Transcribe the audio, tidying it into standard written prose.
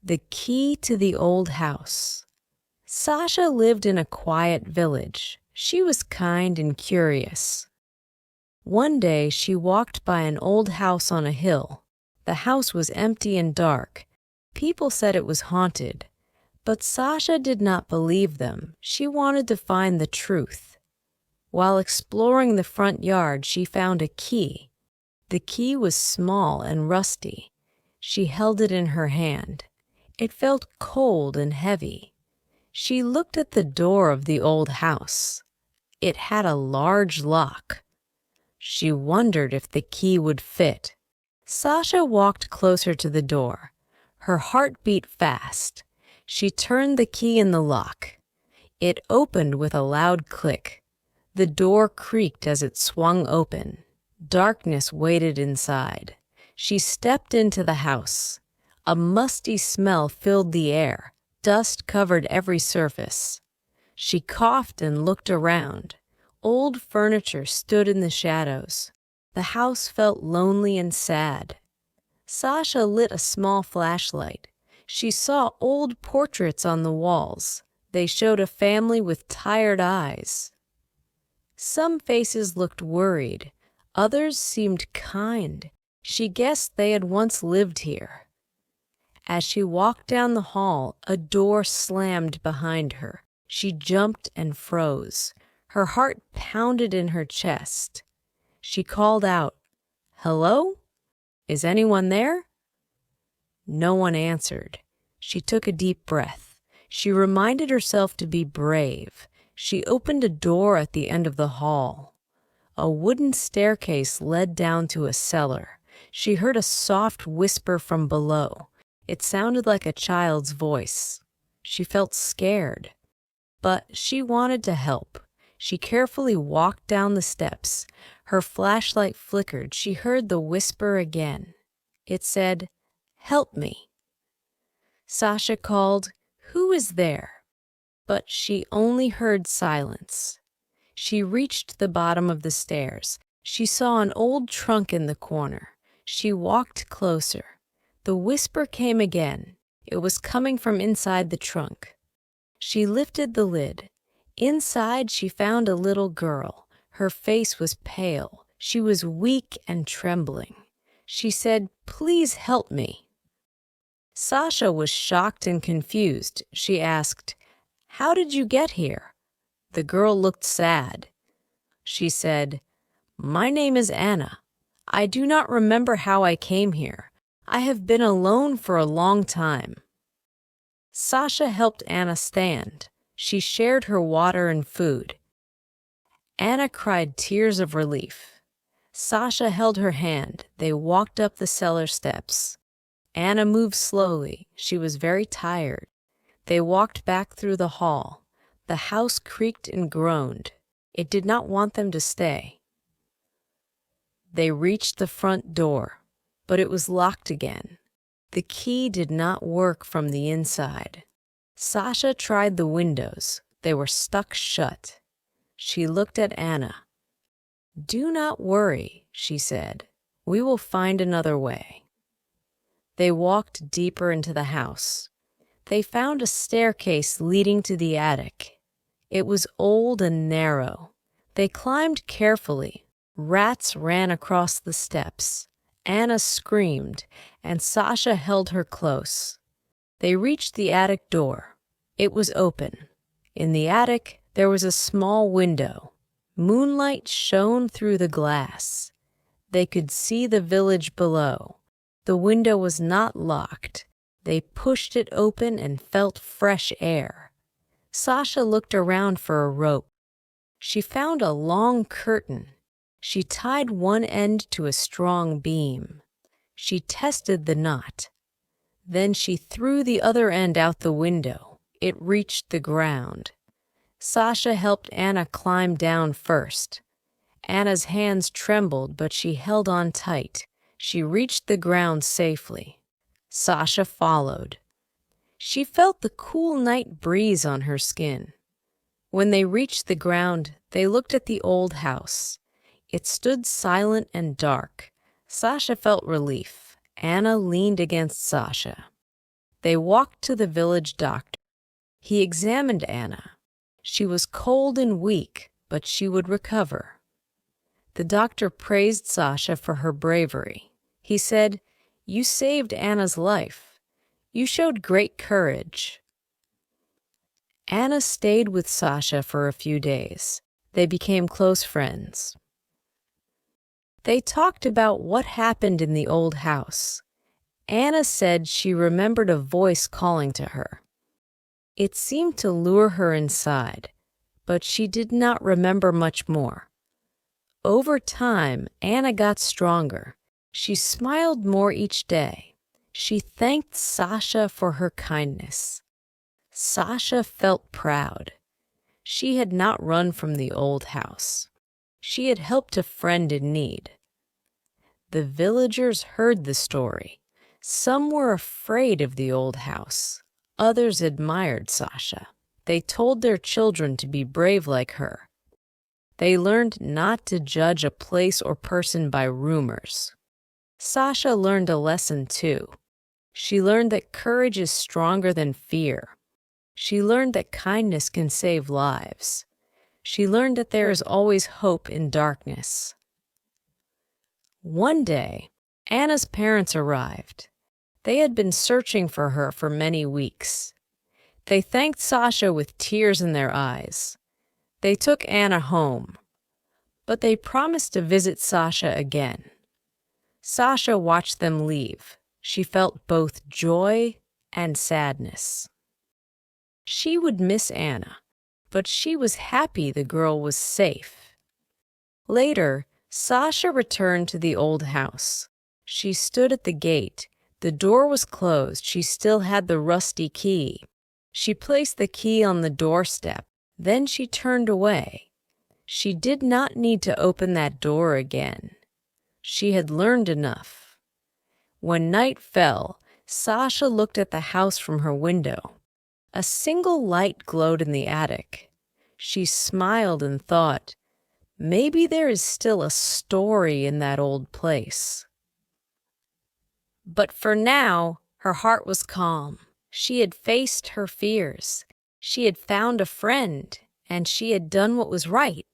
The key to the old house. Sasha lived in a quiet village. She was kind and curious. One day she walked by an old house on a hill. The house was empty and dark. People said it was haunted. But Sasha did not believe them. She wanted to find the truth. While exploring the front yard, she found a key. The key was small and rusty. She held it in her hand. It felt cold and heavy. She looked at the door of the old house. It had a large lock. She wondered if the key would fit. Sasha walked closer to the door. Her heart beat fast. She turned the key in the lock. It opened with a loud click. The door creaked as it swung open. Darkness waited inside. She stepped into the house. A musty smell filled the air. Dust covered every surface. She coughed and looked around. Old furniture stood in the shadows. The house felt lonely and sad. Sasha lit a small flashlight. She saw old portraits on the walls. They showed a family with tired eyes. Some faces looked worried. Others seemed kind. She guessed they had once lived here. As she walked down the hall, a door slammed behind her. She jumped and froze. Her heart pounded in her chest. She called out, "Hello? Is anyone there?" No one answered. She took a deep breath. She reminded herself to be brave. She opened a door at the end of the hall. A wooden staircase led down to a cellar. She heard a soft whisper from below. It sounded like a child's voice. She felt scared, but she wanted to help. She carefully walked down the steps. Her flashlight flickered. She heard the whisper again. It said, "Help me." Sasha called, "Who is there?" But she only heard silence. She reached the bottom of the stairs. She saw an old trunk in the corner. She walked closer. The whisper came again. It was coming from inside the trunk. She lifted the lid. Inside, she found a little girl. Her face was pale. She was weak and trembling. She said, "Please help me." Sasha was shocked and confused. She asked, "How did you get here?" The girl looked sad. She said, "My name is Anna. I do not remember how I came here. I have been alone for a long time." Sasha helped Anna stand. She shared her water and food. Anna cried tears of relief. Sasha held her hand. They walked up the cellar steps. Anna moved slowly. She was very tired. They walked back through the hall. The house creaked and groaned. It did not want them to stay. They reached the front door, but it was locked again. The key did not work from the inside. Sasha tried the windows. They were stuck shut. She looked at Anna. "Do not worry," she said. "We will find another way." They walked deeper into the house. They found a staircase leading to the attic. It was old and narrow. They climbed carefully. Rats ran across the steps. Anna screamed, and Sasha held her close. They reached the attic door. It was open. In the attic, there was a small window. Moonlight shone through the glass. They could see the village below. The window was not locked. They pushed it open and felt fresh air. Sasha looked around for a rope. She found a long curtain. She tied one end to a strong beam. She tested the knot. Then she threw the other end out the window. It reached the ground. Sasha helped Anna climb down first. Anna's hands trembled, but she held on tight. She reached the ground safely. Sasha followed. She felt the cool night breeze on her skin. When they reached the ground, they looked at the old house. It stood silent and dark. Sasha felt relief. Anna leaned against Sasha. They walked to the village doctor. He examined Anna. She was cold and weak, but she would recover. The doctor praised Sasha for her bravery. He said, "You saved Anna's life. You showed great courage." Anna stayed with Sasha for a few days. They became close friends. They talked about what happened in the old house. Anna said she remembered a voice calling to her. It seemed to lure her inside, but she did not remember much more. Over time, Anna got stronger. She smiled more each day. She thanked Sasha for her kindness. Sasha felt proud. She had not run from the old house. She had helped a friend in need. The villagers heard the story. Some were afraid of the old house. Others admired Sasha. They told their children to be brave like her. They learned not to judge a place or person by rumors. Sasha learned a lesson too. She learned that courage is stronger than fear. She learned that kindness can save lives. She learned that there is always hope in darkness. One day, Anna's parents arrived. They had been searching for her for many weeks. They thanked Sasha with tears in their eyes. They took Anna home, but they promised to visit Sasha again. Sasha watched them leave. She felt both joy and sadness. She would miss Anna, but she was happy the girl was safe. Later, Sasha returned to the old house. She stood at the gate. The door was closed. She still had the rusty key. She placed the key on the doorstep. Then she turned away. She did not need to open that door again. She had learned enough. When night fell, Sasha looked at the house from her window. A single light glowed in the attic. She smiled and thought, maybe there is still a story in that old place. But for now, her heart was calm. She had faced her fears. She had found a friend, and she had done what was right.